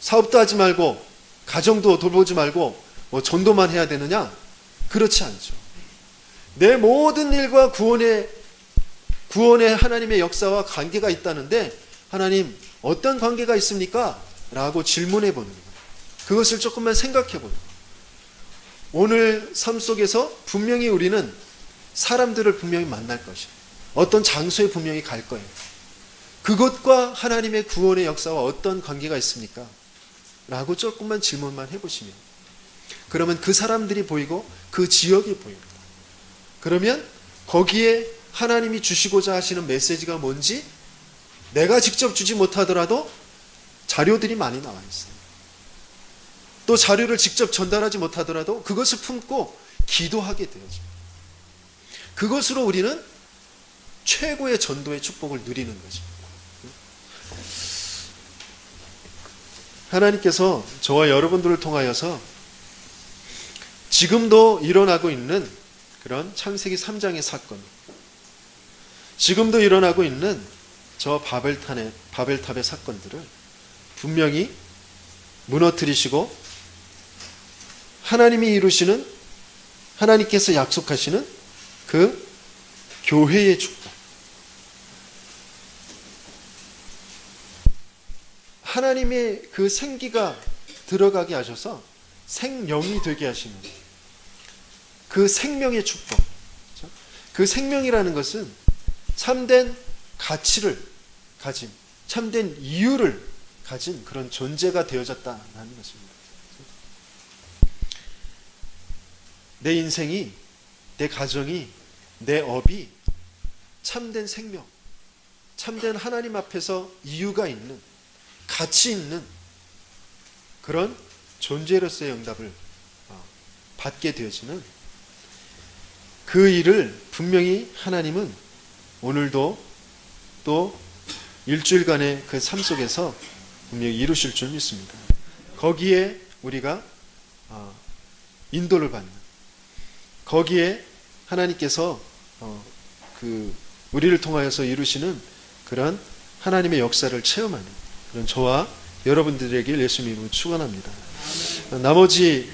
Speaker 1: 사업도 하지 말고 가정도 돌보지 말고 뭐 전도만 해야 되느냐? 그렇지 않죠. 내 모든 일과 구원의 하나님의 역사와 관계가 있다는데 하나님 어떤 관계가 있습니까? 라고 질문해 보는 거예요. 그것을 조금만 생각해 보는 거예요. 오늘 삶 속에서 분명히 우리는 사람들을 분명히 만날 것이에요. 어떤 장소에 분명히 갈 거예요. 그것과 하나님의 구원의 역사와 어떤 관계가 있습니까? 라고 조금만 질문만 해보시면 그러면 그 사람들이 보이고 그 지역이 보입니다. 그러면 거기에 하나님이 주시고자 하시는 메시지가 뭔지 내가 직접 주지 못하더라도 자료들이 많이 나와 있어요. 또 자료를 직접 전달하지 못하더라도 그것을 품고 기도하게 되어집니다. 그것으로 우리는 최고의 전도의 축복을 누리는 것입니다. 하나님께서 저와 여러분들을 통하여서 지금도 일어나고 있는 그런 창세기 3장의 사건, 지금도 일어나고 있는 저 바벨탑의 사건들을 분명히 무너뜨리시고 하나님이 이루시는, 하나님께서 약속하시는 그 교회의 축복, 하나님의 그 생기가 들어가게 하셔서 생명이 되게 하시는 그 생명의 축복. 그 생명이라는 것은 참된 가치를 가진, 참된 이유를 가진 그런 존재가 되어졌다는 것입니다. 내 인생이, 내 가정이, 내 업이 참된 생명, 참된 하나님 앞에서 이유가 있는, 가치 있는 그런 존재로서의 응답을 받게 되어지는 그 일을 분명히 하나님은 오늘도 또 일주일간의 그 삶 속에서 분명히 이루실 줄 믿습니다. 거기에 우리가 인도를 받는, 거기에 하나님께서 우리를 통하여서 이루시는 그런 하나님의 역사를 체험하는 그런 저와 여러분들에게 예수님 이름으로 축원합니다. 나머지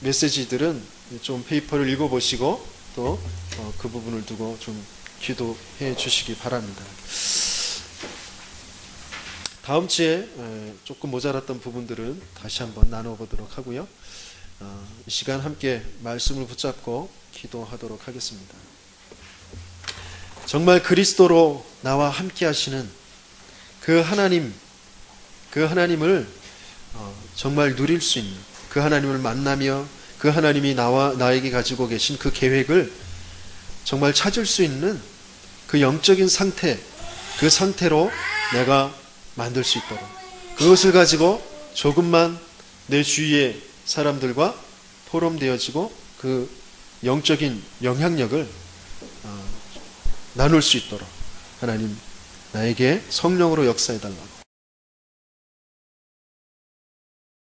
Speaker 1: 메시지들은 좀 페이퍼를 읽어보시고 또 그 부분을 두고 좀 기도해 주시기 바랍니다. 다음 주에 조금 모자랐던 부분들은 다시 한번 나눠보도록 하고요. 이 시간 함께 말씀을 붙잡고 기도하도록 하겠습니다. 정말 그리스도로 나와 함께 하시는 그 하나님을 정말 누릴 수 있는, 그 하나님을 만나며 그 하나님이 나에게 가지고 계신 그 계획을 정말 찾을 수 있는 그 영적인 상태, 그 상태로 내가 만들 수 있도록, 그것을 가지고 조금만 내 주위의 사람들과 포럼되어지고 그 영적인 영향력을 나눌 수 있도록 하나님 나에게 성령으로 역사해달라고